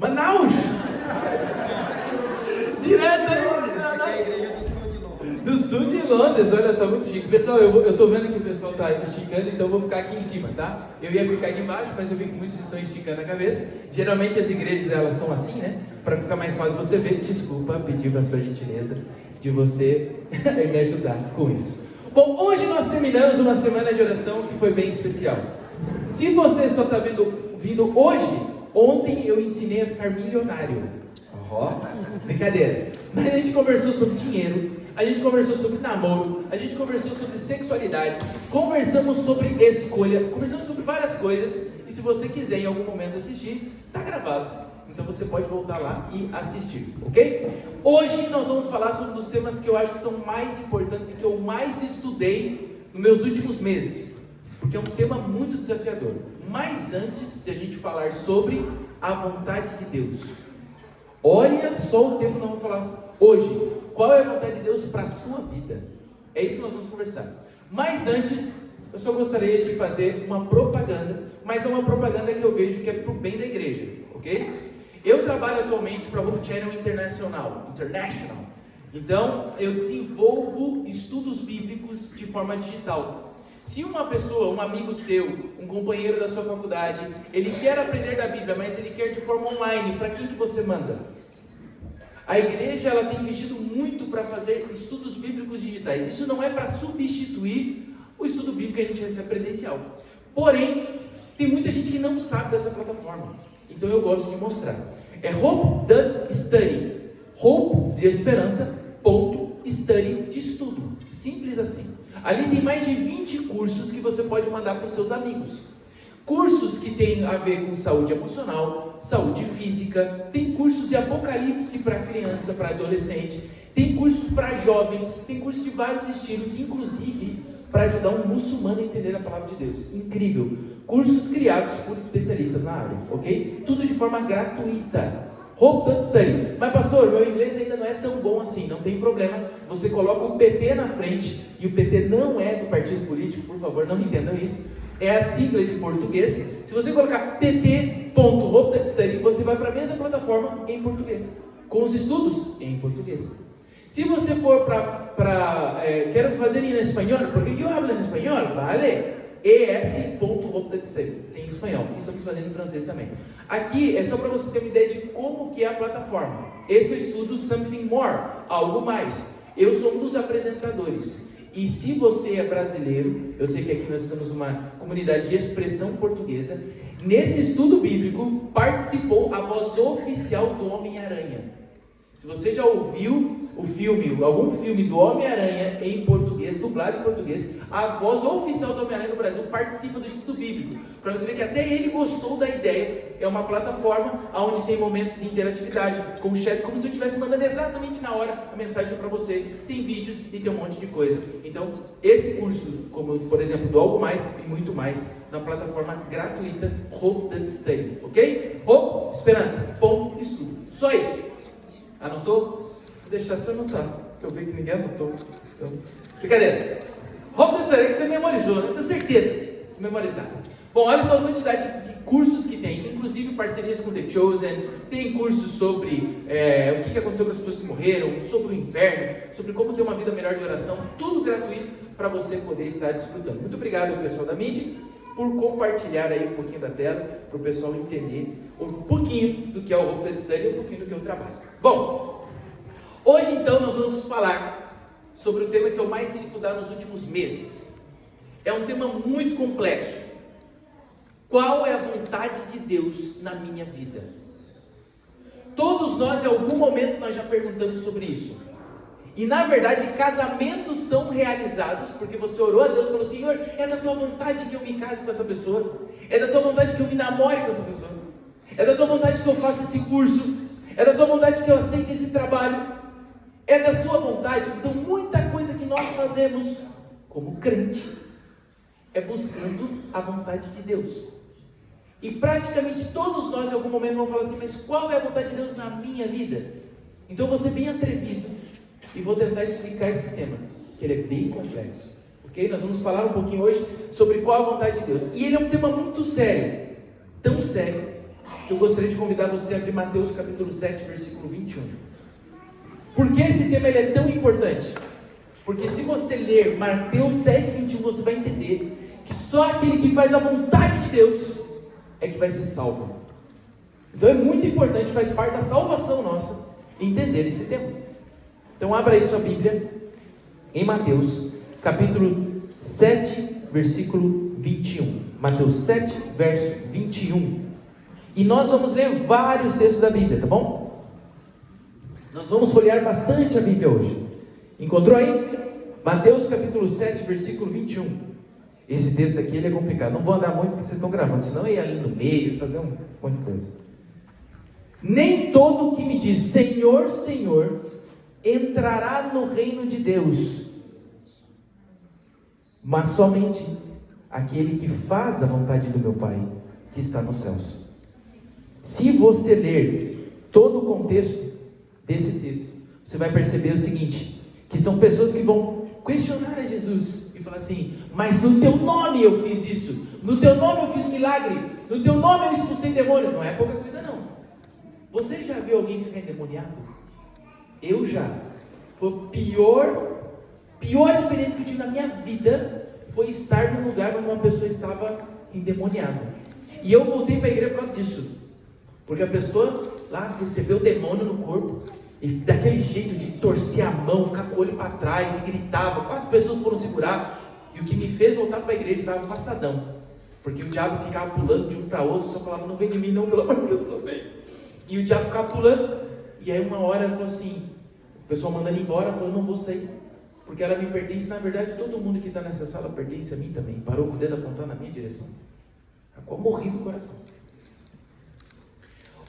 Manaus! Direto aí! Essa aqui é a igreja do sul de Londres. Do sul de Londres, olha só, muito chique. Pessoal, eu tô vendo que o pessoal tá esticando, então eu vou ficar aqui em cima, tá? Eu ia ficar aqui embaixo, mas eu vi que muitos estão esticando a cabeça. Geralmente as igrejas, elas são assim, né? Para ficar mais fácil você ver. Desculpa, pedir a sua gentileza de você me ajudar com isso. Bom, hoje nós terminamos uma semana de oração que foi bem especial. Se você só está vindo hoje, ontem eu ensinei a ficar milionário. Brincadeira. Mas a gente conversou sobre dinheiro, a gente conversou sobre namoro, a gente conversou sobre sexualidade, conversamos sobre escolha, conversamos sobre várias coisas. E se você quiser em algum momento assistir, tá gravado. Então você pode voltar lá e assistir, ok? Hoje nós vamos falar sobre um dos temas que eu acho que são mais importantes e que eu mais estudei nos meus últimos meses, porque é um tema muito desafiador. Mas antes de a gente falar sobre a vontade de Deus, olha só o tema que nós vamos falar hoje. Qual é a vontade de Deus para a sua vida? É isso que nós vamos conversar. Mas antes, eu só gostaria de fazer uma propaganda, mas é uma propaganda que eu vejo que é para o bem da igreja, ok? Eu trabalho atualmente para a Hope Channel International. Então, eu desenvolvo estudos bíblicos de forma digital. Se uma pessoa, um amigo seu, um companheiro da sua faculdade, ele quer aprender da Bíblia, mas ele quer de forma online, para quem que você manda? A igreja, ela tem investido muito para fazer estudos bíblicos digitais. Isso não é para substituir o estudo bíblico que a gente recebe presencial. Porém, tem muita gente que não sabe dessa plataforma. Então eu gosto de mostrar. É hope.study. Hope de esperança, ponto, study de estudo. Simples assim. Ali tem mais de 20 cursos que você pode mandar para os seus amigos. Cursos que tem a ver com saúde emocional, saúde física, tem cursos de apocalipse para criança, para adolescente, tem cursos para jovens, tem cursos de vários estilos, inclusive para ajudar um muçulmano a entender a palavra de Deus. Incrível. Cursos criados por especialistas na área, ok? Tudo de forma gratuita. Hope.study. Mas pastor, meu inglês ainda não é tão bom assim. Não tem problema. Você coloca o PT na frente, e o PT não é do partido político, por favor, não entendam isso. É a sigla de português. Se você colocar pt.hope.study, você vai para a mesma plataforma em português, com os estudos em português. Se você for quero fazer em espanhol, porque eu hablo em espanhol, vale? es.hope.study, tem em espanhol, e estamos fazendo em francês também. Aqui é só para você ter uma ideia de como que é a plataforma. Esse é o estudo Something More, algo mais. Eu sou um dos apresentadores. E se você é brasileiro, eu sei que aqui nós temos uma comunidade de expressão portuguesa, nesse estudo bíblico participou a voz oficial do Homem-Aranha. Se você já ouviu o filme, algum filme do Homem-Aranha em português, dublado em português, a voz oficial do Homem-Aranha no Brasil participa do estudo bíblico, para você ver que até ele gostou da ideia. É uma plataforma onde tem momentos de interatividade, com chat, como se eu estivesse mandando exatamente na hora a mensagem para você. Tem vídeos e tem um monte de coisa. Então, esse curso, como por exemplo do Algo Mais e muito mais, na plataforma gratuita Hope.study, ok? Hope, esperança, ponto, estudo. Só isso. Anotou? Vou deixar você anotar, porque eu vi que ninguém anotou. Então, brincadeira. Hope.study é que você memorizou, né? Eu tenho certeza de memorizar. Bom, olha só a quantidade de cursos que tem, inclusive parcerias com The Chosen, tem cursos sobre o que aconteceu com as pessoas que morreram, sobre o inferno, sobre como ter uma vida melhor de oração, tudo gratuito para você poder estar desfrutando. Muito obrigado, pessoal da mídia, por compartilhar aí um pouquinho da tela, para o pessoal entender um pouquinho do que é o Hope.study e um pouquinho do que é o trabalho. Bom, hoje então nós vamos falar sobre o tema que eu mais tenho estudado nos últimos meses. É um tema muito complexo. Qual é a vontade de Deus na minha vida? Todos nós, em algum momento, nós já perguntamos sobre isso. E na verdade, casamentos são realizados porque você orou a Deus e falou: Senhor, é da tua vontade que eu me case com essa pessoa, é da tua vontade que eu me namore com essa pessoa, é da tua vontade que eu faça esse curso, é da tua vontade que eu aceite esse trabalho, é da sua vontade. Então muita coisa que nós fazemos como crente é buscando a vontade de Deus. E praticamente todos nós em algum momento vão falar assim: mas qual é a vontade de Deus na minha vida? Então eu vou ser bem atrevido e vou tentar explicar esse tema, que ele é bem complexo, ok? Nós vamos falar um pouquinho hoje sobre qual a vontade de Deus. E ele é um tema muito sério, tão sério, eu gostaria de convidar você a abrir Mateus capítulo 7, versículo 21. Por que esse tema ele é tão importante? Porque se você ler Mateus 7, 21, você vai entender que só aquele que faz a vontade de Deus é que vai ser salvo. Então é muito importante, faz parte da salvação nossa, entender esse tema. Então abra aí sua Bíblia em Mateus capítulo 7, versículo 21. Mateus 7, verso 21. E nós vamos ler vários textos da Bíblia, tá bom? Nós vamos folhear bastante a Bíblia hoje. Encontrou aí? Mateus capítulo 7, versículo 21. Esse texto aqui ele é complicado. Não vou andar muito porque vocês estão gravando, senão eu ia ali no meio, fazer um monte de coisa. Nem todo o que me diz Senhor, Senhor, entrará no reino de Deus, mas somente aquele que faz a vontade do meu Pai, que está nos céus. Se você ler todo o contexto desse texto, você vai perceber o seguinte, que são pessoas que vão questionar a Jesus e falar assim, mas no teu nome eu fiz isso, no teu nome eu fiz milagre, no teu nome eu expulsei demônio. Não é pouca coisa não. Você já viu alguém ficar endemoniado? Eu já. Foi a pior experiência que eu tive na minha vida, foi estar num lugar onde uma pessoa estava endemoniada. E eu voltei para a igreja por causa disso. Porque a pessoa lá recebeu o demônio no corpo, e daquele jeito de torcer a mão, ficar com o olho para trás, e gritava, 4 pessoas foram segurar, e o que me fez voltar para a igreja, estava afastadão, porque o diabo ficava pulando de um para outro, só falava, não vem de mim não, pelo amor de Deus, eu estou bem. E o diabo ficava pulando, e aí uma hora ele falou assim, o pessoal mandando embora, falou, não vou sair, porque ela me pertence, na verdade todo mundo que está nessa sala pertence a mim também, parou com o dedo apontando na minha direção, ficou morrido do coração.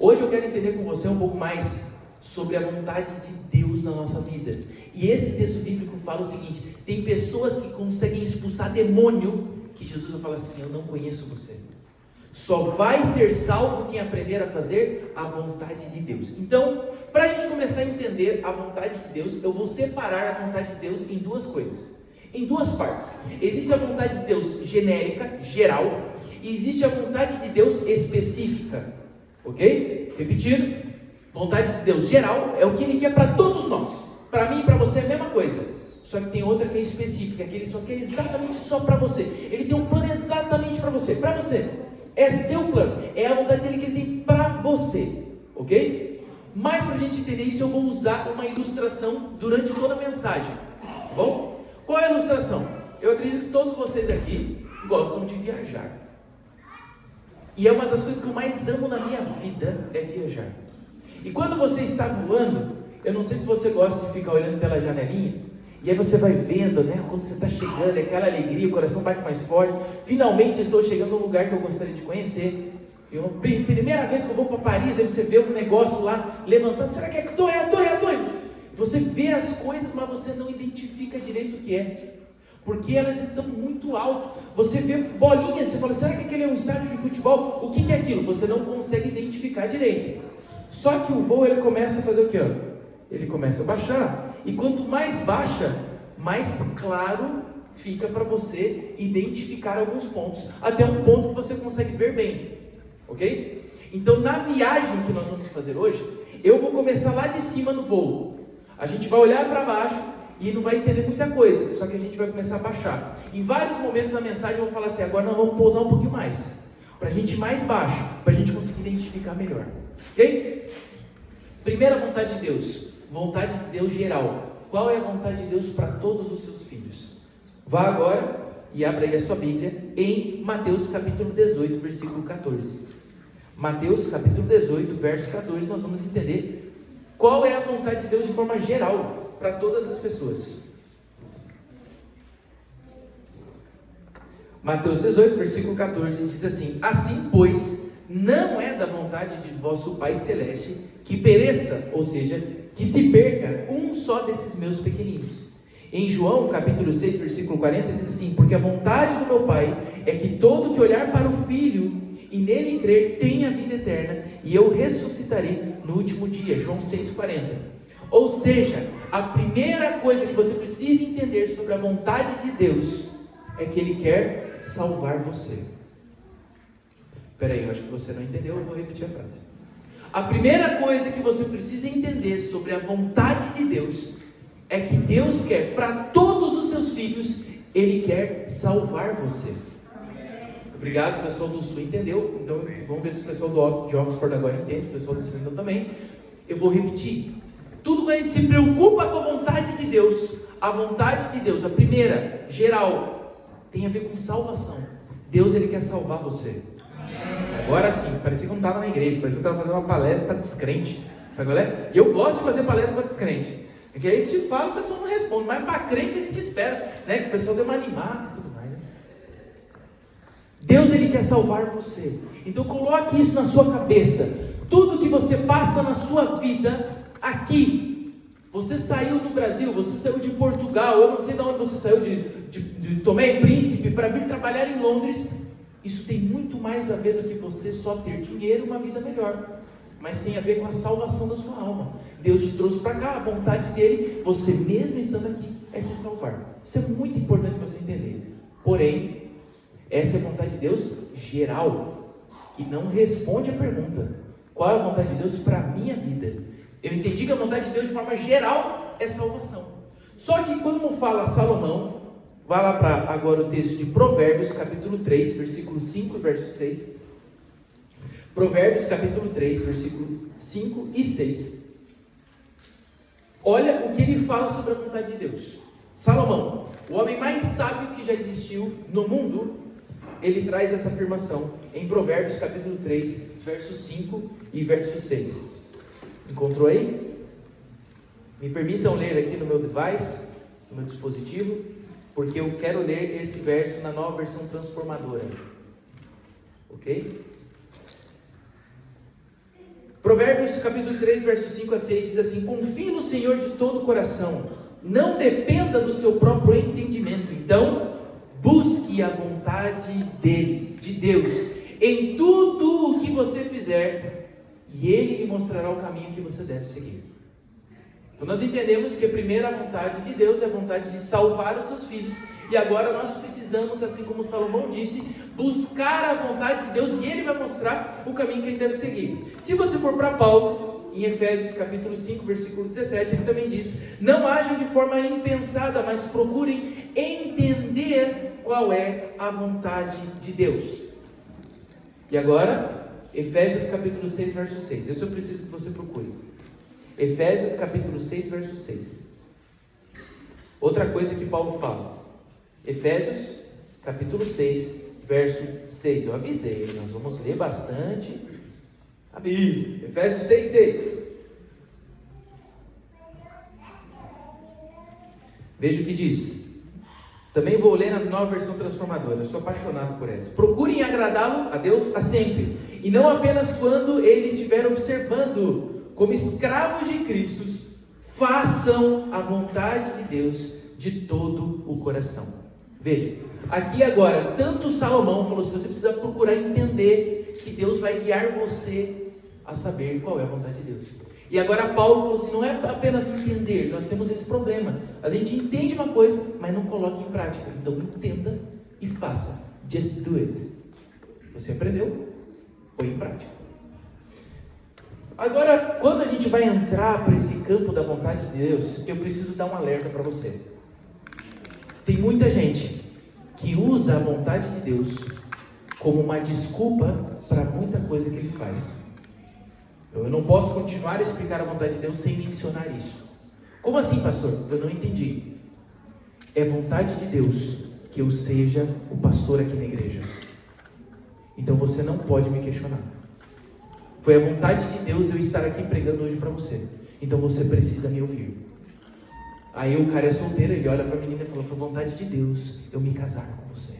Hoje eu quero entender com você um pouco mais sobre a vontade de Deus na nossa vida. E esse texto bíblico fala o seguinte, tem pessoas que conseguem expulsar demônio, que Jesus vai falar assim, eu não conheço você. Só vai ser salvo quem aprender a fazer a vontade de Deus. Então, para a gente começar a entender a vontade de Deus, eu vou separar a vontade de Deus em 2 coisas. Em 2 partes. Existe a vontade de Deus genérica, geral, e existe a vontade de Deus específica. Ok? Repetindo. Vontade de Deus geral é o que Ele quer para todos nós. Para mim e para você é a mesma coisa. Só que tem outra que é específica, que Ele só quer exatamente só para você. Ele tem um plano exatamente para você. Para você. É seu plano. É a vontade dele que Ele tem para você. Ok? Mas para a gente entender isso, eu vou usar uma ilustração durante toda a mensagem. Tá bom? Qual é a ilustração? Eu acredito que todos vocês aqui gostam de viajar. E é uma das coisas que eu mais amo na minha vida, é viajar. E quando você está voando, eu não sei se você gosta de ficar olhando pela janelinha, e aí você vai vendo, né, quando você está chegando, aquela alegria, o coração bate mais forte, finalmente estou chegando num lugar que eu gostaria de conhecer, primeira vez que eu vou para Paris, aí você vê um negócio lá, levantando, será que é a torre? Você vê as coisas, mas você não identifica direito o que é, porque elas estão muito alto, você vê bolinhas, você fala, será que aquele é um estádio de futebol? O que é aquilo? Você não consegue identificar direito. Só que o voo ele começa a fazer o quê? Ele começa a baixar. E quanto mais baixa, mais claro fica para você identificar alguns pontos. Até um ponto que você consegue ver bem. Ok? Então na viagem que nós vamos fazer hoje, eu vou começar lá de cima no voo. A gente vai olhar para baixo e não vai entender muita coisa. Só que a gente vai começar a baixar. Em vários momentos da mensagem eu vou falar assim, agora nós vamos pousar um pouquinho mais. Para a gente ir mais baixo. Para a gente conseguir identificar melhor. Ok? Primeira vontade de Deus. Vontade de Deus geral. Qual é a vontade de Deus para todos os seus filhos? Vá agora e abra aí a sua Bíblia em Mateus capítulo 18, versículo 14. Mateus capítulo 18, verso 14, nós vamos entender qual é a vontade de Deus de forma geral para todas as pessoas. Mateus 18, versículo 14 diz assim: assim, pois, não é da vontade de vosso Pai Celeste que pereça, ou seja, que se perca um só desses meus pequeninos. Em João capítulo 6, versículo 40 diz assim: porque a vontade do meu Pai é que todo que olhar para o Filho e nele crer tenha vida eterna, e eu ressuscitarei no último dia. João 6,40. Ou seja, a primeira coisa que você precisa entender sobre a vontade de Deus é que Ele quer salvar você. Peraí, eu acho que você não entendeu, eu vou repetir a frase. A primeira coisa que você precisa entender sobre a vontade de Deus é que Deus quer para todos os seus filhos, Ele quer salvar você. Obrigado, o pessoal do Sul entendeu. Então vamos ver se o pessoal de Oxford agora entende, o pessoal do Sul também. Eu vou repetir. Tudo que a gente se preocupa com a vontade de Deus, a vontade de Deus, a primeira, geral, tem a ver com salvação. Deus, Ele quer salvar você. Agora sim, parecia que eu não estava na igreja, parecia que eu estava fazendo uma palestra para descrente. E eu gosto de fazer palestra para descrente. Porque aí a gente fala, o pessoal não responde, mas para crente a gente espera, né? Que o pessoal dê uma animada e tudo mais, né? Deus, Ele quer salvar você. Então coloque isso na sua cabeça. Tudo que você passa na sua vida, aqui, você saiu do Brasil, você saiu de Portugal, eu não sei de onde você saiu, de Tomé e Príncipe, para vir trabalhar em Londres. Isso tem muito mais a ver do que você só ter dinheiro e uma vida melhor. Mas tem a ver com a salvação da sua alma. Deus te trouxe para cá, a vontade dele, você mesmo estando aqui, é te salvar. Isso é muito importante você entender. Porém, essa é a vontade de Deus geral. E não responde a pergunta: qual é a vontade de Deus para a minha vida? Eu entendi que a vontade de Deus de forma geral é salvação. Só que quando fala Salomão, vá lá para agora o texto de Provérbios, capítulo 3, versículo 5 e verso 6. Provérbios, capítulo 3, versículo 5 e 6. Olha o que ele fala sobre a vontade de Deus. Salomão, o homem mais sábio que já existiu no mundo, ele traz essa afirmação em Provérbios, capítulo 3, verso 5 e verso 6. Encontrou aí? Me permitam ler aqui no meu device, no meu dispositivo, porque eu quero ler esse verso na nova versão transformadora. Ok? Provérbios capítulo 3, versos 5 a 6 diz assim: confie no Senhor de todo o coração, não dependa do seu próprio entendimento. Então, busque a vontade dele, de Deus, em tudo o que você fizer, e Ele lhe mostrará o caminho que você deve seguir. Então nós entendemos que a primeira vontade de Deus é a vontade de salvar os seus filhos, e agora nós precisamos, assim como Salomão disse, buscar a vontade de Deus, e Ele vai mostrar o caminho que a gente deve seguir. Se você for para Paulo, em Efésios capítulo 5, versículo 17, ele também diz: não ajam de forma impensada, mas procurem entender qual é a vontade de Deus. E agora, Efésios capítulo 6, verso 6. Isso eu preciso que você procure. Efésios capítulo 6, verso 6. Outra coisa que Paulo fala. Efésios capítulo 6, verso 6. Eu avisei, nós vamos ler bastante a Bíblia. Efésios 6, 6. Veja o que diz. Também vou ler na nova versão transformadora. Eu sou apaixonado por essa. Procurem agradá-lo, a Deus, a sempre, e não apenas quando ele estiver observando. Como escravos de Cristo, façam a vontade de Deus de todo o coração. Veja, aqui agora, tanto Salomão falou assim: você precisa procurar entender que Deus vai guiar você a saber qual é a vontade de Deus. E agora Paulo falou assim: não é apenas entender, nós temos esse problema. A gente entende uma coisa, mas não coloca em prática. Então entenda e faça. Just do it. Você aprendeu? Põe em prática. Agora, quando a gente vai entrar para esse campo da vontade de Deus, eu preciso dar um alerta para você. Tem muita gente que usa a vontade de Deus como uma desculpa para muita coisa que ele faz. Eu não posso continuar a explicar a vontade de Deus sem mencionar isso. Como assim, pastor? Eu não entendi. É vontade de Deus que eu seja o pastor aqui na igreja. Então você não pode me questionar. Foi a vontade de Deus eu estar aqui pregando hoje para você. Então você precisa me ouvir. Aí o cara é solteiro, ele olha para a menina e fala: foi vontade de Deus eu me casar com você.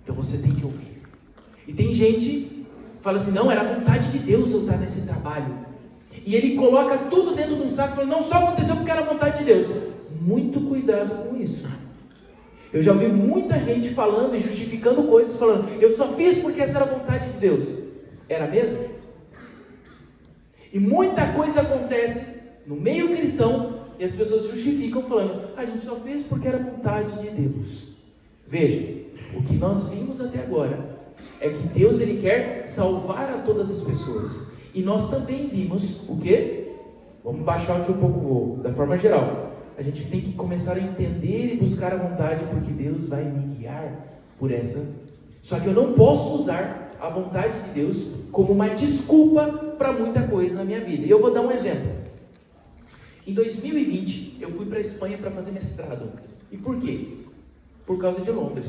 Então você tem que ouvir. E tem gente que fala assim: não, era a vontade de Deus eu estar nesse trabalho. E ele coloca tudo dentro de um saco e fala: não, só aconteceu porque era a vontade de Deus. Muito cuidado com isso. Eu já ouvi muita gente falando e justificando coisas, falando: eu só fiz porque essa era a vontade de Deus. Era mesmo? E muita coisa acontece no meio cristão e as pessoas justificam falando: a gente só fez porque era vontade de Deus. Veja, o que nós vimos até agora É que Deus, Ele quer salvar a todas as pessoas. E nós também vimos o quê? Vamos baixar aqui um pouco da forma geral. A gente tem que começar a entender e buscar a vontade, porque Deus vai me guiar por essa. Só que eu não posso usar a vontade de Deus como uma desculpa para muita coisa na minha vida. E eu vou dar um exemplo. Em 2020, eu fui para a Espanha para fazer mestrado. E por quê? Por causa de Londres.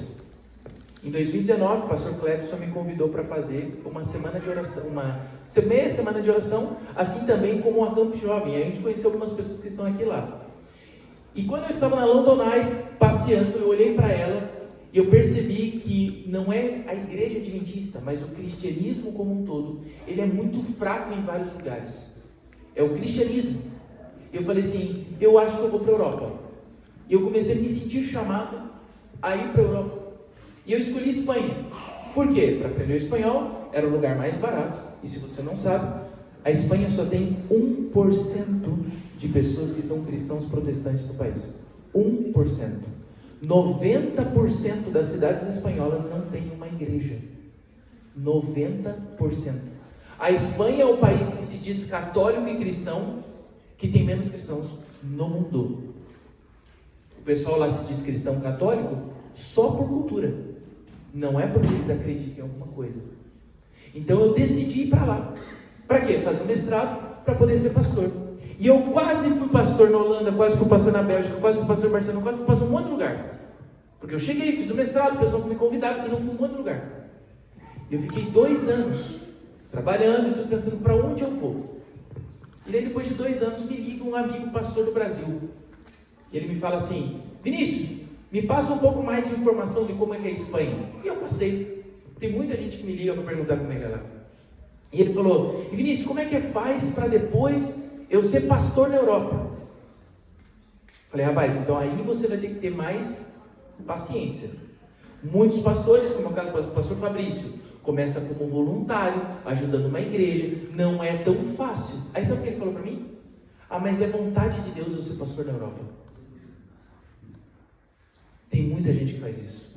Em 2019, o pastor Clebson me convidou para fazer uma semana de oração, meia semana de oração, assim também como uma Camp Jovem. A gente conheceu algumas pessoas que estão aqui lá. E quando eu estava na London Eye, passeando, eu olhei para ela e eu percebi que não é a igreja adventista, mas o cristianismo como um todo, ele é muito fraco em vários lugares. É o cristianismo. Eu falei assim, eu acho que eu vou para a Europa. E eu comecei a me sentir chamado a ir para a Europa. E eu escolhi Espanha. Por quê? Para aprender o espanhol, era o lugar mais barato. E se você não sabe, a Espanha só tem 1% de pessoas que são cristãos protestantes no país. 1%. 90% das cidades espanholas não tem uma igreja. 90%. A Espanha é o país que se diz católico e cristão que tem menos cristãos no mundo. O pessoal lá se diz cristão católico só por cultura. Não é porque eles acreditam em alguma coisa. Então eu decidi ir para lá. Para quê? Fazer um mestrado para poder ser pastor. E eu quase fui pastor na Holanda, quase fui pastor na Bélgica, quase fui pastor em Barcelona, quase fui pastor em um monte de lugar. Porque eu cheguei, fiz o mestrado, o pessoal me convidava e não fui em um monte de lugar. Eu fiquei 2 anos trabalhando e tudo pensando para onde eu vou. E daí depois de 2 anos me liga um amigo pastor do Brasil. E ele me fala assim, Vinícius, me passa um pouco mais de informação de como é que é a Espanha. E eu passei. Tem muita gente que me liga para perguntar como é que é lá. E ele falou, Vinícius, como é que faz para depois eu ser pastor na Europa? Falei, rapaz, então aí você vai ter que ter mais paciência. Muitos pastores, como é o caso do pastor Fabrício, começa como voluntário, ajudando uma igreja. Não é tão fácil. Aí sabe o que ele falou para mim? Mas é vontade de Deus eu ser pastor na Europa. Tem muita gente que faz isso.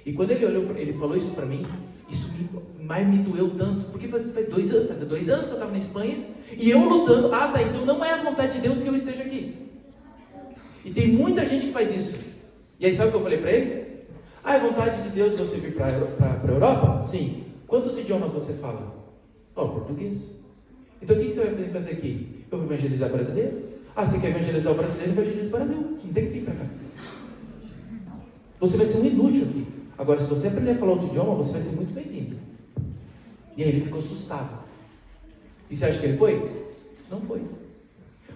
E quando ele falou isso para mim, isso me doeu tanto, porque fazia 2 anos que eu estava na Espanha, e eu lutando, então não é a vontade de Deus que eu esteja aqui. E tem muita gente que faz isso. E aí sabe o que eu falei para ele? É vontade de Deus você vir para a Europa? Sim. Quantos idiomas você fala? Português. Então o que você vai fazer aqui? Eu vou evangelizar brasileiro? Você quer evangelizar o brasileiro? Evangeliza o Brasil. Você não tem que vir para cá. Você vai ser um inútil aqui. Agora, se você aprender a falar outro idioma, você vai ser muito bem-vindo. E aí ele ficou assustado. E você acha que ele foi? Não foi.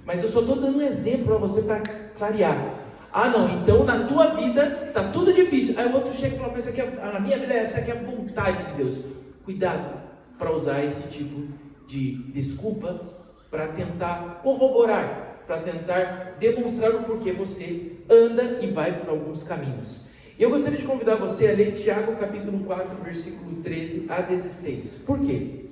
Mas eu só estou dando um exemplo para você para clarear. Então na tua vida está tudo difícil. Aí o outro chega e fala, mas na minha vida essa aqui é a vontade de Deus. Cuidado para usar esse tipo de desculpa para tentar corroborar, para tentar demonstrar o porquê você anda e vai por alguns caminhos. E eu gostaria de convidar você a ler Tiago capítulo 4, versículo 13 a 16. Por quê?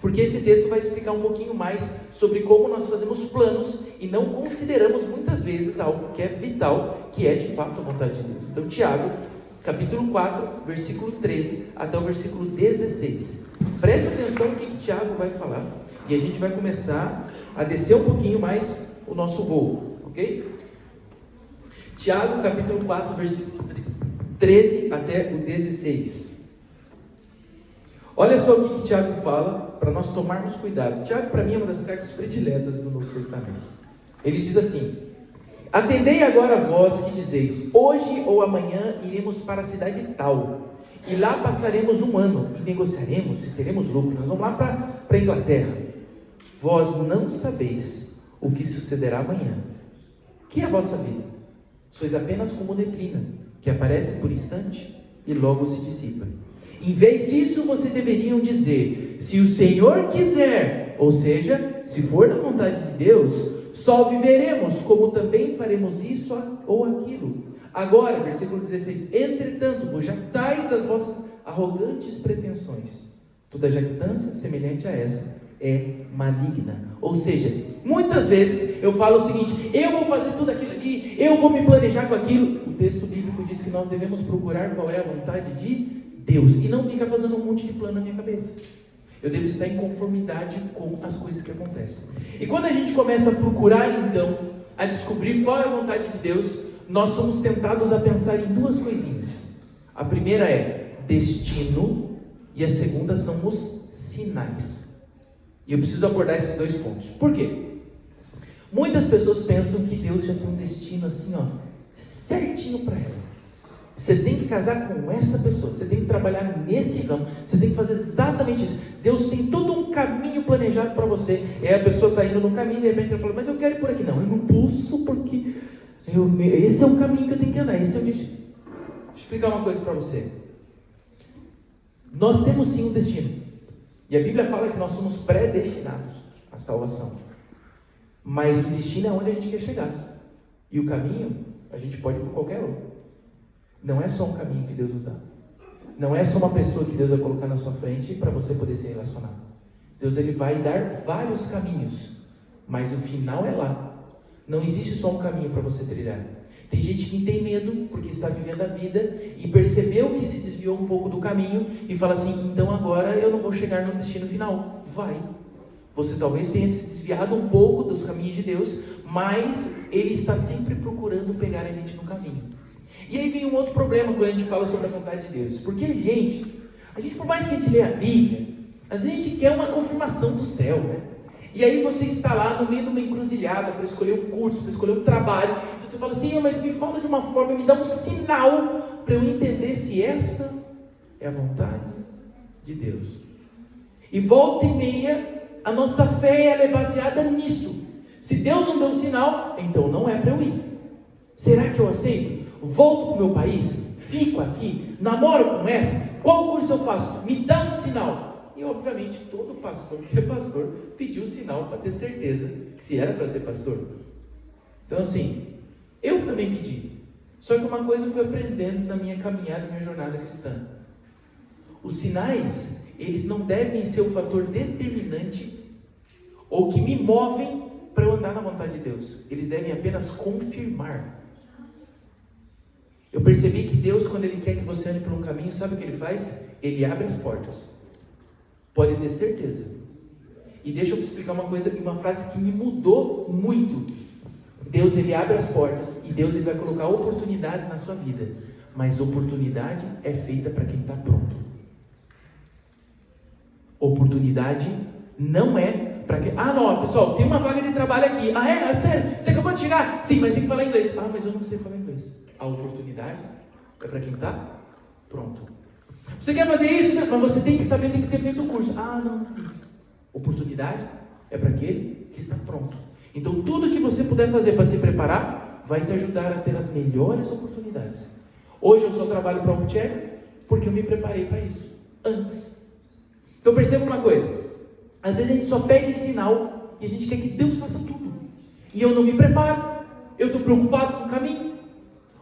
Porque esse texto vai explicar um pouquinho mais sobre como nós fazemos planos e não consideramos muitas vezes algo que é vital, que é de fato a vontade de Deus. Então Tiago capítulo 4, versículo 13 até o versículo 16. Preste atenção no que Tiago vai falar e a gente vai começar a descer um pouquinho mais o nosso voo, ok? Tiago capítulo 4, versículo 13 até o 16. Olha só o que Tiago fala para nós tomarmos cuidado. Tiago, para mim, é uma das cartas prediletas do Novo Testamento. Ele diz assim: atendei agora vós que dizeis, hoje ou amanhã iremos para a cidade tal, e lá passaremos 1 ano, e negociaremos, e teremos lucro. Nós vamos lá para a Inglaterra. Vós não sabeis o que sucederá amanhã. Que é a vossa vida? Sois apenas como neblina, que aparece por instante e logo se dissipa. Em vez disso, vocês deveriam dizer, se o Senhor quiser, ou seja, se for da vontade de Deus, só viveremos, como também faremos isso ou aquilo. Agora, versículo 16, entretanto, vos jactais das vossas arrogantes pretensões. Toda jactância semelhante a essa é maligna. Ou seja, muitas vezes eu falo o seguinte, eu vou fazer tudo aquilo ali, eu vou me planejar com aquilo. O texto bíblico diz que nós devemos procurar qual é a vontade de Deus e não ficar fazendo um monte de plano na minha cabeça. Eu devo estar em conformidade com as coisas que acontecem. E quando a gente começa a procurar, então, a descobrir qual é a vontade de Deus, nós somos tentados a pensar em duas coisinhas. A primeira é destino e a segunda são os sinais. E eu preciso abordar esses dois pontos. Por quê? Muitas pessoas pensam que Deus já tem um destino assim, ó, certinho para ela. Você tem que casar com essa pessoa, você tem que trabalhar nesse ramo, você tem que fazer exatamente isso. Deus tem todo um caminho planejado para você. E aí a pessoa está indo no caminho e de repente ela fala, mas eu quero ir por aqui. Não, eu não posso porque esse é o caminho que eu tenho que andar, esse é o destino. Deixa eu explicar uma coisa para você. Nós temos sim um destino. E a Bíblia fala que nós somos predestinados à salvação. Mas o destino é onde a gente quer chegar. E o caminho, a gente pode ir por qualquer outro. Não é só um caminho que Deus nos dá. Não é só uma pessoa que Deus vai colocar na sua frente para você poder se relacionar. Deus ele vai dar vários caminhos, mas o final é lá. Não existe só um caminho para você trilhar. Tem gente que tem medo porque está vivendo a vida e percebeu que se desviou um pouco do caminho e fala assim, então agora eu não vou chegar no destino final. Vai. Você talvez tenha se desviado um pouco dos caminhos de Deus, mas Ele está sempre procurando pegar a gente no caminho. E aí vem um outro problema quando a gente fala sobre a vontade de Deus. Porque a gente por mais que a gente lê a Bíblia, às vezes a gente quer uma confirmação do céu, né? E aí você está lá no meio de uma encruzilhada para escolher um curso, para escolher um trabalho. E você fala assim, mas me fala de uma forma, me dá um sinal para eu entender se essa é a vontade de Deus. E volta e meia, a nossa fé ela é baseada nisso. Se Deus não deu um sinal, então não é para eu ir. Será que eu aceito? Volto para o meu país? Fico aqui? Namoro com essa? Qual curso eu faço? Me dá um sinal. E obviamente todo pastor que é pastor pediu sinal para ter certeza que se era para ser pastor. Então assim, eu também pedi. Só que uma coisa eu fui aprendendo na minha caminhada, na minha jornada cristã. Os sinais, eles não devem ser o fator determinante ou que me movem para eu andar na vontade de Deus. Eles devem apenas confirmar. Eu percebi que Deus, quando Ele quer que você ande por um caminho, sabe o que Ele faz? Ele abre as portas. Pode ter certeza. E deixa eu explicar uma coisa, uma frase que me mudou muito. Deus, Ele abre as portas e Deus, Ele vai colocar oportunidades na sua vida. Mas oportunidade é feita para quem está pronto. Oportunidade não é para quem... Ah, não, pessoal, tem uma vaga de trabalho aqui. Ah, é? Sério? Você acabou de chegar? Sim, mas tem que falar inglês. Ah, mas eu não sei falar inglês. A oportunidade é para quem está pronto. Você quer fazer isso, mas você tem que saber, tem que ter feito o curso. Ah, não fiz. Oportunidade é para aquele que está pronto. Então, tudo que você puder fazer para se preparar, vai te ajudar a ter as melhores oportunidades. Hoje eu só trabalho para o Upcheck porque eu me preparei para isso, antes. Então, perceba uma coisa. Às vezes a gente só pede sinal e a gente quer que Deus faça tudo. E eu não me preparo. Eu estou preocupado com o caminho.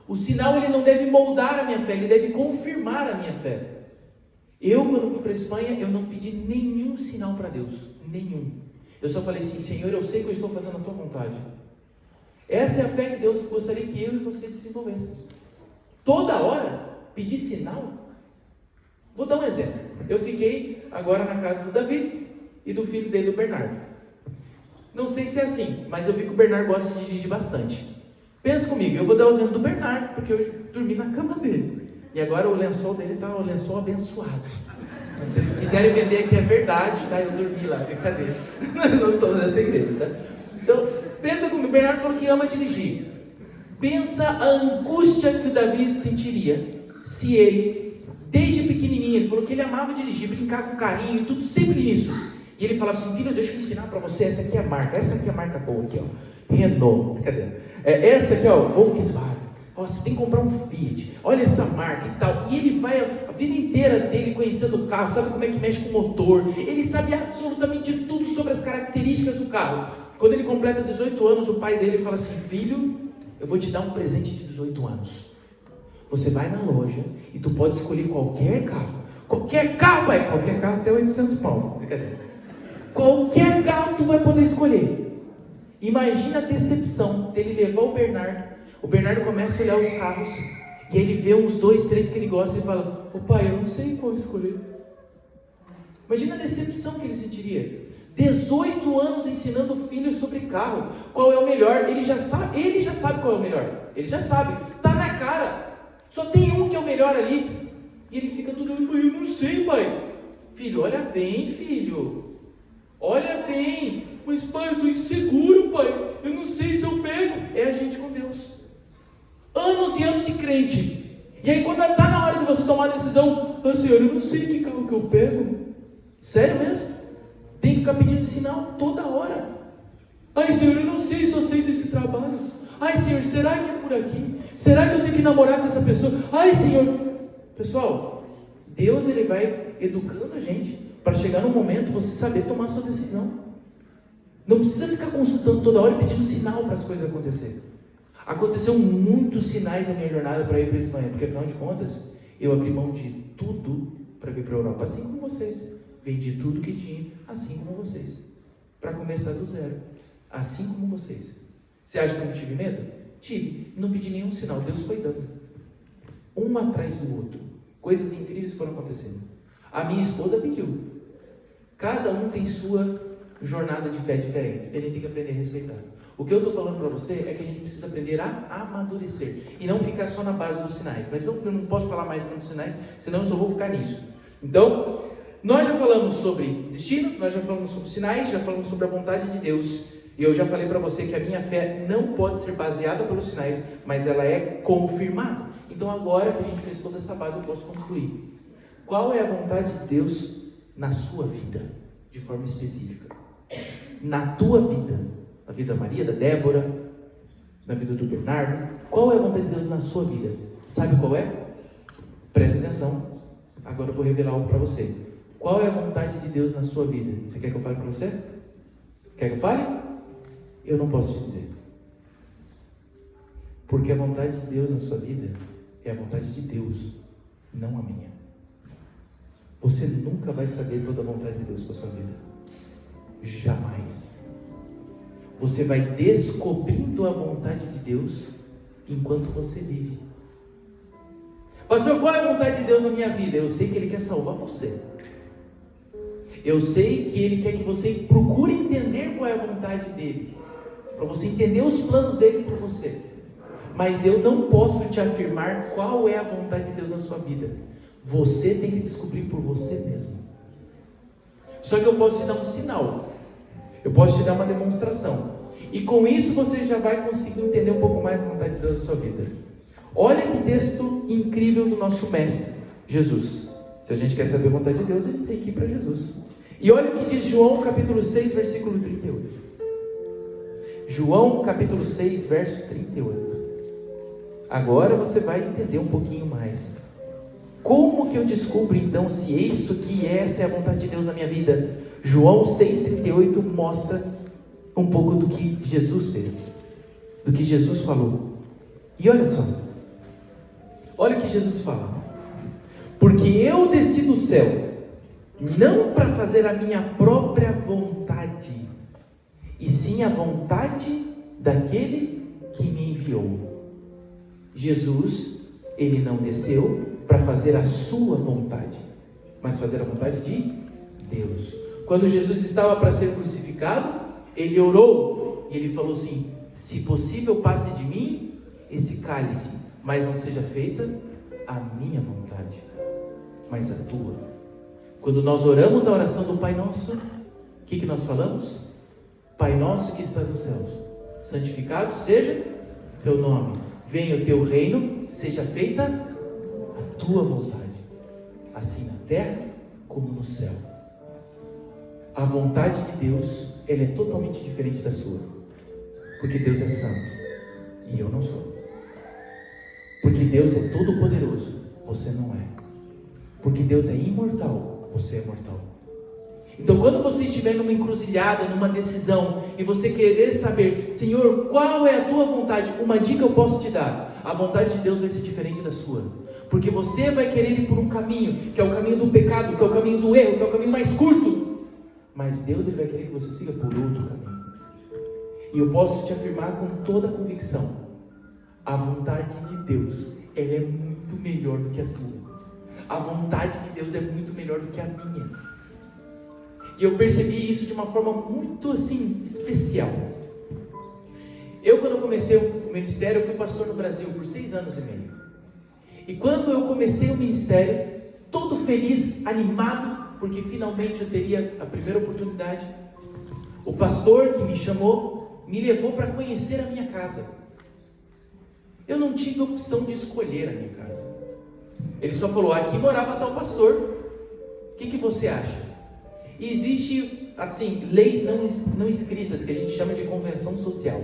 O sinal ele não deve moldar a minha fé, ele deve confirmar a minha fé. Eu, quando fui para a Espanha, eu não pedi nenhum sinal para Deus. Nenhum. Eu só falei assim, Senhor, eu sei que eu estou fazendo a Tua vontade. Essa é a fé que Deus gostaria que eu e você desenvolvêssemos. Toda hora, pedir sinal. Vou dar um exemplo. Eu fiquei agora na casa do Davi e do filho dele, o Bernardo. Não sei se é assim, mas eu vi que o Bernardo gosta de dirigir bastante. Pensa comigo, eu vou dar o exemplo do Bernardo, porque eu dormi na cama dele. E agora o lençol dele está um lençol abençoado. Mas se eles quiserem vender aqui é verdade, tá? Eu dormi lá, brincadeira. Não sou dessa igreja, tá? Então, pensa comigo, o Bernardo falou que ama dirigir. Pensa a angústia que o Davi sentiria se ele, desde pequenininho, ele falou que ele amava dirigir, brincar com o carrinho e tudo, sempre isso. E ele falava assim, filho, deixa eu ensinar para você, essa aqui é a marca boa aqui, ó. Renault, cadê? Essa aqui, ó, Volkswagen. Ó, você tem que comprar um Fiat. Olha essa marca e tal. E ele vai a vida inteira dele conhecendo o carro, sabe como é que mexe com o motor. Ele sabe absolutamente tudo sobre as características do carro. Quando ele completa 18 anos, o pai dele fala assim, filho, eu vou te dar um presente de 18 anos. Você vai na loja e tu pode escolher qualquer carro. Qualquer carro, pai. Qualquer carro até 800 pau. Qualquer carro tu vai poder escolher. Imagina a decepção dele levar o Bernardo. O Bernardo começa a olhar os carros e ele vê uns 2, 3 que ele gosta e fala, ô pai, eu não sei qual escolher. Imagina a decepção que ele sentiria. 18 anos ensinando o filho sobre carro, qual é o melhor. Ele já sabe qual é o melhor. Ele já sabe, tá na cara. Só tem um que é o melhor ali. E ele fica tudo, pai, eu não sei, pai. Filho, olha bem, filho. Olha bem. Mas pai, eu tô inseguro, pai. Eu não sei se eu pego. É a gente com Deus. Anos e anos de crente. E aí quando está na hora de você tomar a decisão, Senhor, eu não sei que carro que eu pego. Sério mesmo? Tem que ficar pedindo sinal toda hora. Ai, Senhor, eu não sei se eu aceito esse trabalho. Ai, Senhor, será que é por aqui? Será que eu tenho que namorar com essa pessoa? Ai, Senhor. Pessoal, Deus ele vai educando a gente para chegar no momento você saber tomar a sua decisão. Não precisa ficar consultando toda hora e pedindo sinal para as coisas acontecerem. Aconteceu muitos sinais na minha jornada para ir para a Espanha, porque afinal de contas, eu abri mão de tudo para vir para a Europa, assim como vocês. Vendi tudo que tinha, assim como vocês. Para começar do zero, assim como vocês. Você acha que eu não tive medo? Tive. Não pedi nenhum sinal, Deus foi dando. Um atrás do outro. Coisas incríveis foram acontecendo. A minha esposa pediu. Cada um tem sua jornada de fé diferente. E a gente tem que aprender a respeitar. O que eu estou falando para você é que a gente precisa aprender a amadurecer. E não ficar só na base dos sinais. Mas eu não posso falar mais dos sinais, senão eu só vou ficar nisso. Então, nós já falamos sobre destino, nós já falamos sobre sinais, já falamos sobre a vontade de Deus. E eu já falei para você que a minha fé não pode ser baseada pelos sinais, mas ela é confirmada. Então agora que a gente fez toda essa base, eu posso concluir. Qual é a vontade de Deus na sua vida? De forma específica. Na tua vida. Na vida da Maria, da Débora, na vida do Bernardo. Qual é a vontade de Deus na sua vida? Sabe qual é? Preste atenção. Agora eu vou revelar algo para você. Qual é a vontade de Deus na sua vida? Você quer que eu fale para você? Quer que eu fale? Eu não posso te dizer. Porque a vontade de Deus na sua vida é a vontade de Deus, não a minha. Você nunca vai saber toda a vontade de Deus para a sua vida. Jamais. Você vai descobrindo a vontade de Deus enquanto você vive. Pastor, qual é a vontade de Deus na minha vida? Eu sei que Ele quer salvar você. Eu sei que Ele quer que você procure entender qual é a vontade dEle, para você entender os planos dEle para você. Mas eu não posso te afirmar qual é a vontade de Deus na sua vida. Você tem que descobrir por você mesmo. Só que eu posso te dar um sinal. Eu posso te dar uma demonstração. E com isso você já vai conseguir entender um pouco mais a vontade de Deus na sua vida. Olha que texto incrível do nosso mestre, Jesus. Se a gente quer saber a vontade de Deus, a gente tem que ir para Jesus. E olha o que diz João capítulo 6, versículo 38. João capítulo 6, verso 38. Agora você vai entender um pouquinho mais. Como que eu descubro então se isso que essa é a vontade de Deus na minha vida? João 6,38 mostra um pouco do que Jesus fez, do que Jesus falou. E olha só, olha o que Jesus fala. Porque eu desci do céu, não para fazer a minha própria vontade, e sim a vontade daquele que me enviou. Jesus, ele não desceu para fazer a sua vontade, mas fazer a vontade de Deus. Quando Jesus estava para ser crucificado, ele orou e ele falou assim: se possível passe de mim esse cálice, mas não seja feita a minha vontade, mas a tua. Quando nós oramos a oração do Pai Nosso, o que nós falamos? Pai Nosso que estás nos céus, santificado seja teu nome, venha o teu reino, seja feita a tua vontade, assim na terra como no céu. A vontade de Deus, ela é totalmente diferente da sua, porque Deus é santo e eu não sou. Porque Deus é todo poderoso, você não é. Porque Deus é imortal, você é mortal. Então quando você estiver numa encruzilhada, numa decisão, e você querer saber: Senhor, qual é a tua vontade? Uma dica eu posso te dar: a vontade de Deus vai ser diferente da sua. Porque você vai querer ir por um caminho, que é o caminho do pecado, que é o caminho do erro, que é o caminho mais curto. Mas Deus, ele vai querer que você siga por outro caminho. E eu posso te afirmar com toda a convicção: a vontade de Deus, ela é muito melhor do que a tua. A vontade de Deus é muito melhor do que a minha. E eu percebi isso de uma forma muito assim, especial. Quando eu comecei o ministério, eu fui pastor no Brasil por 6 anos e meio. E quando eu comecei o ministério, todo feliz, animado, porque finalmente eu teria a primeira oportunidade, o pastor que me chamou, me levou para conhecer a minha casa. Eu não tive opção de escolher a minha casa. Ele só falou, aqui morava tal pastor, o que você acha? E existe, assim, leis não escritas, que a gente chama de convenção social.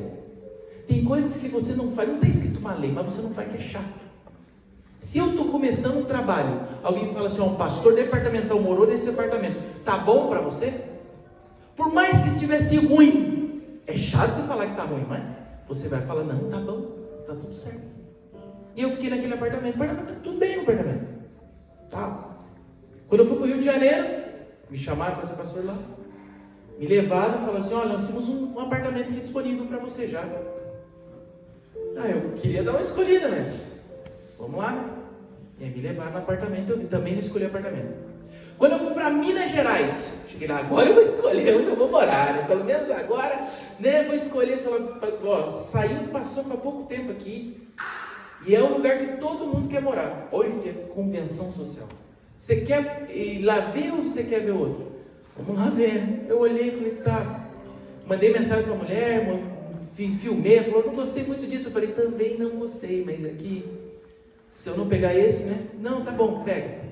Tem coisas que você não faz, não está escrito uma lei, mas você não faz, que é chato. Se eu estou começando um trabalho, alguém fala assim, um pastor departamental morou nesse apartamento, tá bom para você? Por mais que estivesse ruim, é chato você falar que tá ruim, mas você vai falar, não, tá bom, tá tudo certo. E eu fiquei naquele apartamento, tá tudo bem no apartamento. Tá. Quando eu fui para o Rio de Janeiro, me chamaram para ser pastor lá, me levaram e falaram assim, olha, nós temos um apartamento aqui disponível para você já. Eu queria dar uma escolhida, mas vamos lá. E aí me levaram no apartamento, eu também não escolhi apartamento. Quando eu fui para Minas Gerais, cheguei lá, agora eu vou escolher onde eu vou morar, né? Pelo menos agora, né, vou escolher, saiu, passou há pouco tempo aqui, e é um lugar que todo mundo quer morar. Olha que é convenção social. Você quer ir lá ver ou você quer ver outro? Vamos lá ver, né? Eu olhei e falei, tá, mandei mensagem para a mulher, filmei, ela falou, não gostei muito disso. Eu falei, também não gostei, mas aqui, se eu não pegar esse, né? Não, tá bom, pega.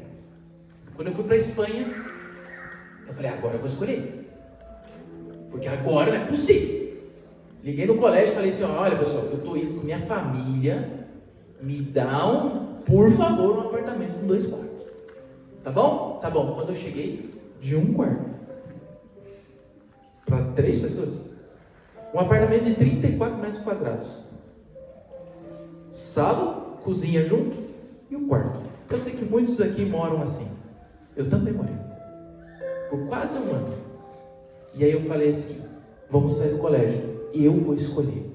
Quando eu fui para a Espanha, eu falei, agora eu vou escolher. Porque agora não é possível. Liguei no colégio e falei assim, olha pessoal, eu estou indo com minha família, me dá por favor, um apartamento com 2 quartos. Tá bom? Tá bom. Quando eu cheguei, de 1 quarto para 3 pessoas. Um apartamento de 34 metros quadrados. Sala, cozinha junto e um quarto. Eu sei que muitos aqui moram assim. Eu também morei. Por quase 1 ano. E aí eu falei assim, vamos sair do colégio. E eu vou escolher.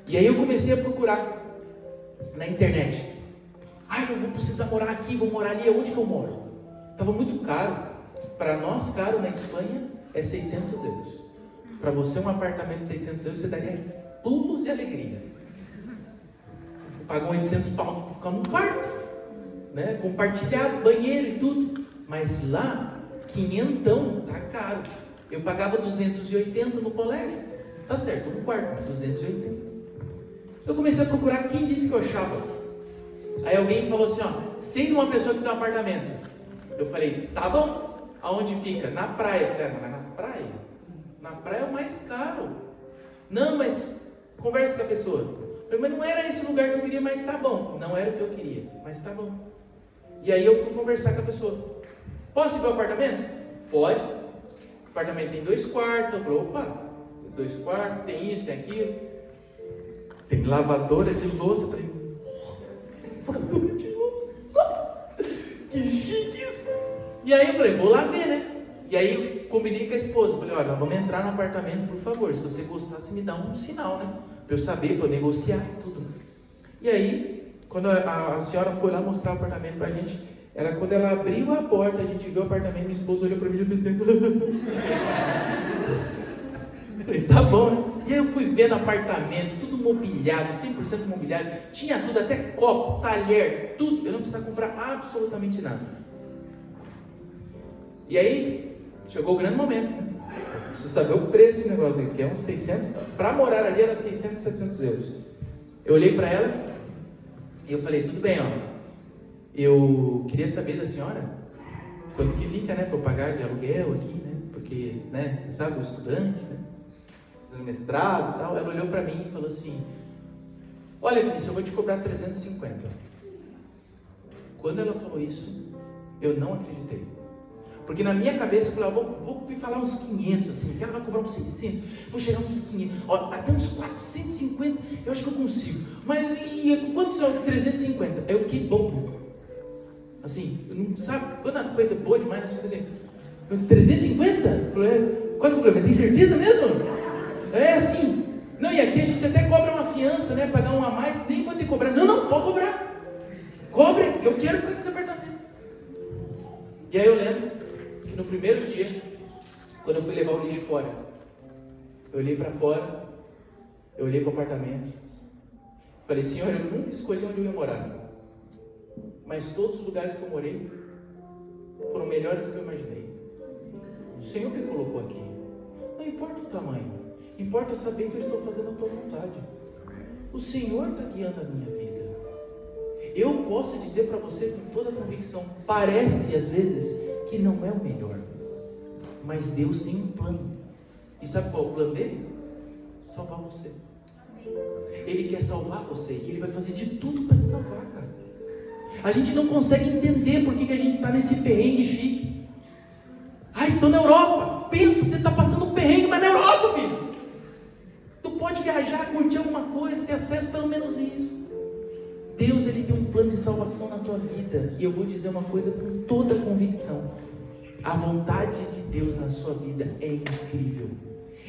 E aí eu comecei a procurar na internet. Eu vou precisar morar aqui, vou morar ali. Onde que eu moro? Estava muito caro. Para nós, caro na Espanha é 600 euros. Para você, um apartamento de 600 euros, você daria pulos e alegria. Pagam 800 pounds para ficar num quarto, né? Compartilhado, banheiro e tudo. Mas lá, 500 tá caro. Eu pagava 280 no colégio. Tá certo, no quarto, mas 280. Eu comecei a procurar quem disse que eu achava. Aí alguém falou assim, sei de uma pessoa que tem um apartamento. Eu falei, tá bom. Aonde fica? Na praia. Eu falei, mas na praia? Na praia é o mais caro. Não, mas conversa com a pessoa. Eu falei, mas não era esse o lugar que eu queria, mas tá bom. Não era o que eu queria, mas tá bom. E aí eu fui conversar com a pessoa. Posso ir para o apartamento? Pode. O apartamento tem 2 quartos. Eu falei, opa, 2 quartos, tem isso, tem aquilo. Tem lavadora de louça. Eu falei, lavadora de louça. Que chique isso. E aí eu falei, vou lá ver, né? E aí eu combinei com a esposa. Eu falei, olha, nós vamos entrar no apartamento, por favor. Se você gostar, você me dá um sinal, né? Para eu saber, para eu negociar e tudo. E aí, quando a senhora foi lá mostrar o apartamento pra gente, era quando ela abriu a porta, a gente viu o apartamento, minha esposa olhou pra mim e disse assim, eu falei, tá bom, né? E aí eu fui vendo apartamento, tudo mobiliado, 100% mobiliado, tinha tudo, até copo, talher, tudo, eu não precisava comprar absolutamente nada. E aí, chegou o grande momento, né? Preciso saber o preço desse negócio aqui, que é uns 600, para morar ali era 600, 700 euros. Eu olhei para ela e eu falei, tudo bem, eu queria saber da senhora quanto que fica, né, para eu pagar de aluguel aqui, né, porque, né, você sabe, o estudante, né, fazendo mestrado e tal. Ela olhou para mim e falou assim, olha Vinícius, eu vou te cobrar 350. Quando ela falou isso, eu não acreditei. Porque na minha cabeça eu falei, vou me falar uns 500 assim, que ela vai cobrar uns 600, vou chegar uns 500, até uns 450, eu acho que eu consigo. Mas e quanto são 350? Aí eu fiquei bobo. Assim, não sabe, quando a coisa é boa demais, eu fico assim, 350? Eu falei, quase que eu falei, mas tem certeza mesmo? É assim, não, e aqui a gente até cobra uma fiança, né, pagar um a mais, nem vou ter que cobrar. Não, pode cobrar. Cobre, porque eu quero ficar nesse apartamento. E aí eu lembro que no primeiro dia, quando eu fui levar o lixo fora, eu olhei para fora, eu olhei para o apartamento, falei, Senhor, eu nunca escolhi onde eu ia morar, mas todos os lugares que eu morei foram melhores do que eu imaginei. O Senhor me colocou aqui. Não importa o tamanho, importa saber que eu estou fazendo a tua vontade. O Senhor está guiando a minha vida. Eu posso dizer para você com toda convicção, parece às vezes que não é o melhor, mas Deus tem um plano. E sabe qual é o plano dele? Salvar você. Ele quer salvar você e Ele vai fazer de tudo para te salvar, cara. A gente não consegue entender por que a gente está nesse perrengue chique. Ai, estou na Europa. Pensa, você está passando um perrengue, mas na Europa, filho. Tu pode viajar, curtir alguma coisa, ter acesso pelo menos isso. Deus, Ele tem um plano de salvação na tua vida. E eu vou dizer uma coisa com toda convicção. A vontade de Deus na sua vida é incrível.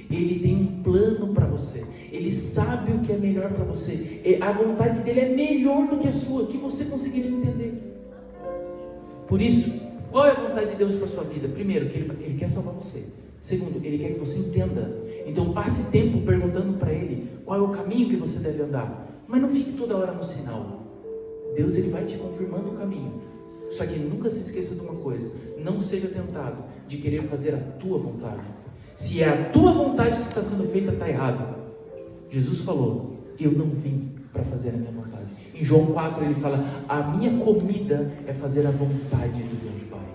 Ele tem um plano para você. Ele sabe o que é melhor para você. A vontade dele é melhor do que a sua, que você conseguiria entender. Por isso, qual é a vontade de Deus para a sua vida? Primeiro, que Ele quer salvar você. Segundo, Ele quer que você entenda. Então passe tempo perguntando para Ele qual é o caminho que você deve andar. Mas não fique toda hora no sinal. Deus, Ele vai te confirmando o caminho. Só que nunca se esqueça de uma coisa: não seja tentado de querer fazer a tua vontade. Se é a tua vontade que está sendo feita, está errado. Jesus falou, eu não vim para fazer a minha vontade. Em João 4 ele fala, a minha comida é fazer a vontade do meu Pai.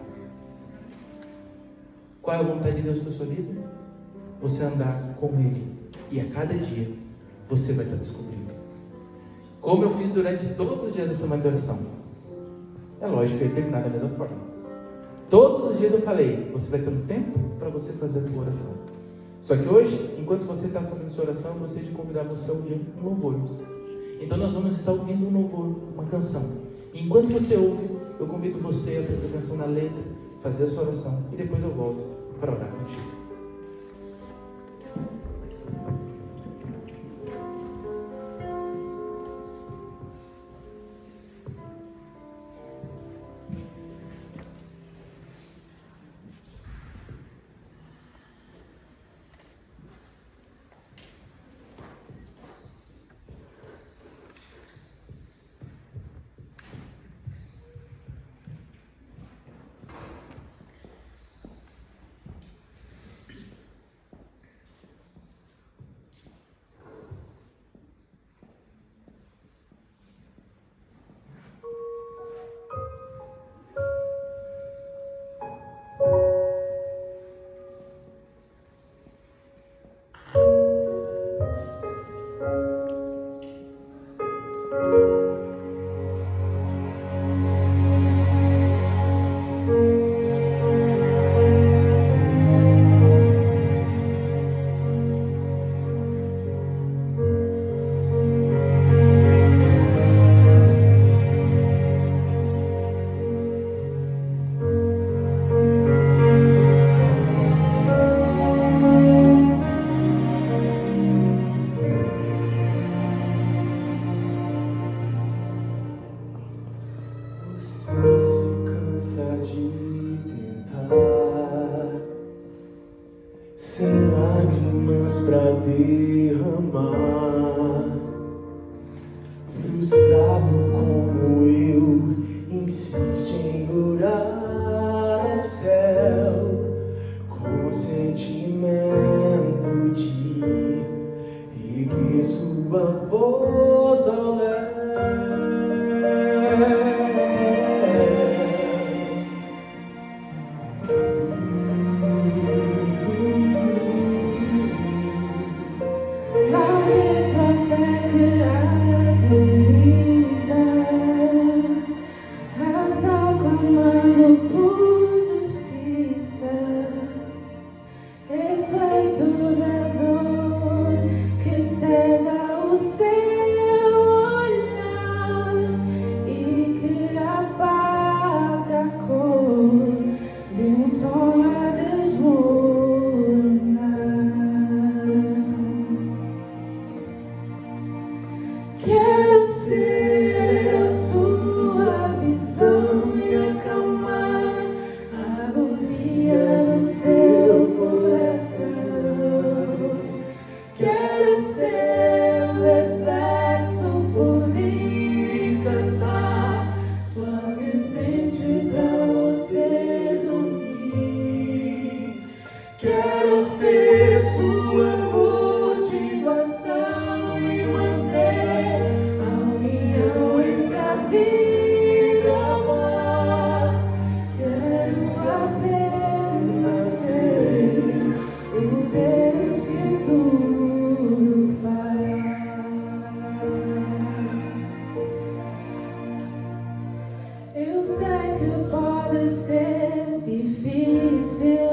Qual é a vontade de Deus para a sua vida? Você andar com Ele. E a cada dia você vai estar descobrindo. Como eu fiz durante todos os dias da semana de oração. É lógico que eu ia terminar da mesma forma. Todos os dias eu falei, você vai ter um tempo para você fazer a tua oração. Só que hoje, enquanto você está fazendo sua oração, eu gostaria de convidar você a ouvir um louvor. Então nós vamos estar ouvindo um louvor, uma canção. E enquanto você ouve, eu convido você a prestar atenção na letra, fazer a sua oração, e depois eu volto para orar contigo. La letra fé que agoniza. Quero ser sua motivação e manter a união entre a vida e a paz. Quero apenas ser o Deus que tudo faz. Eu sei que pode ser difícil,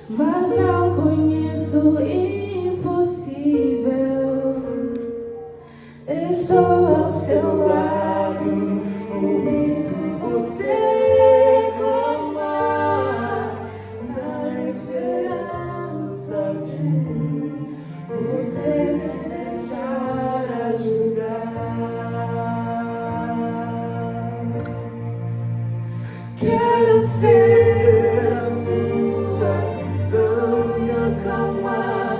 mas não conheço o impossível. Estou ao seu lado, ouvindo você clamar, na esperança de você me deixar ajudar. Quero ser a sua visão e acalmar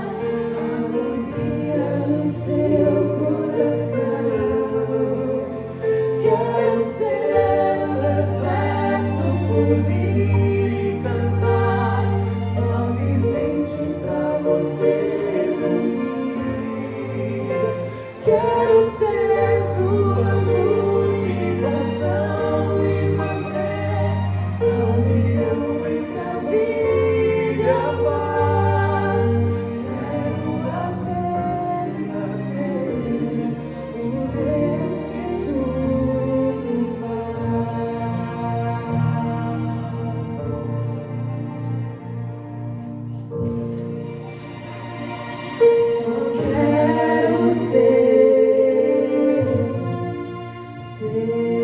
a agonia do seu coração. Quero ser o reflexo, fluir e cantar suavemente pra você dormir. Quero ser sua motivação e manter a união entre a vida e a paz. Quero apenas ser o Deus que tudo faz. Só quero ser seu Deus.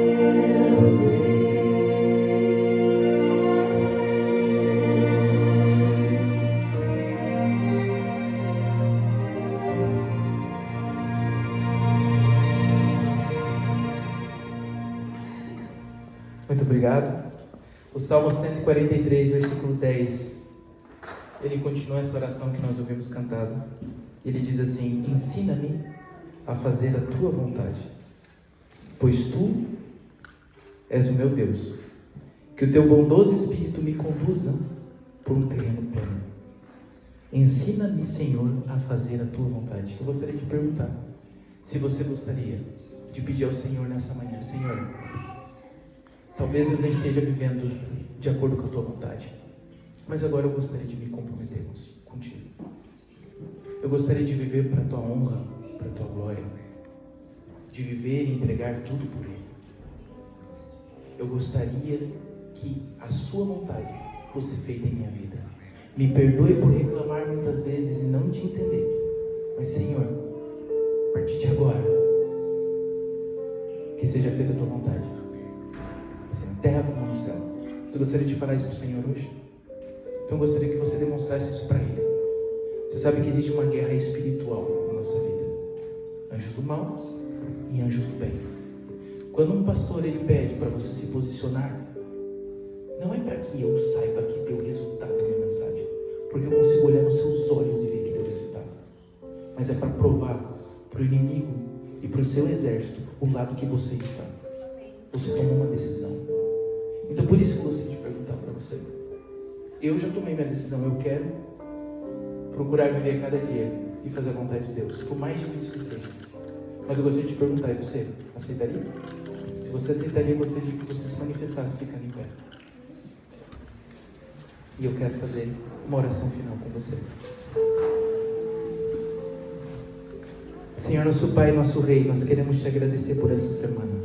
Muito obrigado. O Salmo 143, versículo 10, ele continua essa oração que nós ouvimos cantada. Ele diz assim: ensina-me a fazer a tua vontade, pois tu és o meu Deus. Que o teu bondoso Espírito me conduza por um terreno plano. Ensina-me, Senhor, a fazer a tua vontade. Eu gostaria de perguntar se você gostaria de pedir ao Senhor nessa manhã: Senhor, talvez eu não esteja vivendo de acordo com a tua vontade, mas agora eu gostaria de me comprometer contigo. Eu gostaria de viver para a tua honra, para a tua glória, de viver e entregar tudo por Ele. Eu gostaria que a sua vontade fosse feita em minha vida. Me perdoe por reclamar muitas vezes e não te entender, mas Senhor, a partir de agora, que seja feita a tua vontade, assim, na terra como no céu. Você gostaria de falar isso para o Senhor hoje? Então eu gostaria que você demonstrasse isso para Ele. Você sabe que existe uma guerra espiritual na nossa vida. Anjos do mal e anjos do bem. Quando um pastor ele pede para você se posicionar, não é para que eu saiba que deu resultado na minha mensagem, porque eu consigo olhar nos seus olhos e ver que deu resultado. Mas é para provar para o inimigo e para o seu exército o lado que você está. Você tomou uma decisão. Então por isso que eu gostaria de perguntar para você. Eu já tomei minha decisão. Eu quero procurar viver cada dia e fazer a vontade de Deus, por mais difícil que seja. Mas eu gostaria de perguntar: e você aceitaria? Se você aceitaria, eu gostaria que você se manifestasse ficando em pé. E eu quero fazer uma oração final com você. Senhor, nosso Pai, nosso Rei, nós queremos te agradecer por essa semana.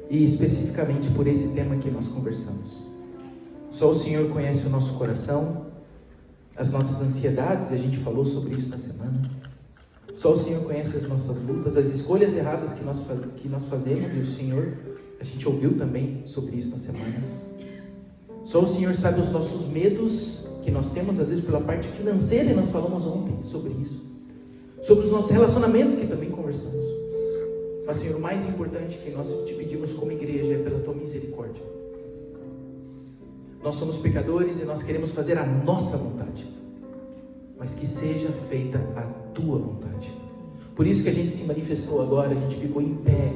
E especificamente por esse tema que nós conversamos. Só o Senhor conhece o nosso coração, as nossas ansiedades, e a gente falou sobre isso na semana. Só o Senhor conhece as nossas lutas, as escolhas erradas que nós fazemos, e o Senhor, a gente ouviu também sobre isso na semana. Só o Senhor sabe os nossos medos que nós temos, às vezes pela parte financeira, e nós falamos ontem sobre isso. Sobre os nossos relacionamentos, que também conversamos. Mas, Senhor, o mais importante que nós te pedimos como igreja é pela tua misericórdia. Nós somos pecadores e nós queremos fazer a nossa vontade, mas que seja feita a tua vontade. Por isso que a gente se manifestou agora, a gente ficou em pé,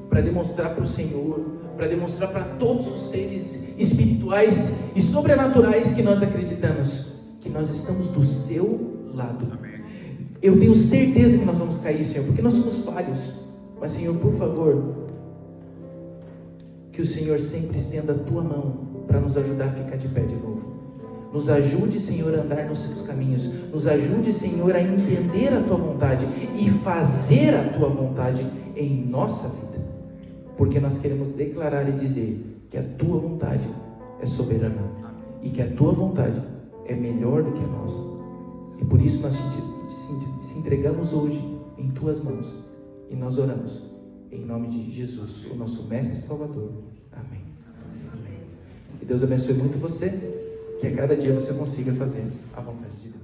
para demonstrar para o Senhor, para demonstrar para todos os seres espirituais e sobrenaturais que nós acreditamos, que que nós estamos do seu lado. Eu tenho certeza que nós vamos cair, Senhor, porque nós somos falhos. Mas, Senhor, por favor, que o Senhor sempre estenda a tua mão para nos ajudar a ficar de pé de novo. Nos ajude, Senhor, a andar nos seus caminhos. Nos ajude, Senhor, a entender a tua vontade e fazer a tua vontade em nossa vida. Porque nós queremos declarar e dizer que a tua vontade é soberana e que a tua vontade é melhor do que a nossa. E por isso nós te entregamos hoje em tuas mãos e nós oramos em nome de Jesus, o nosso Mestre e Salvador. Amém. Que Deus abençoe muito você, que a cada dia você consiga fazer a vontade de Deus.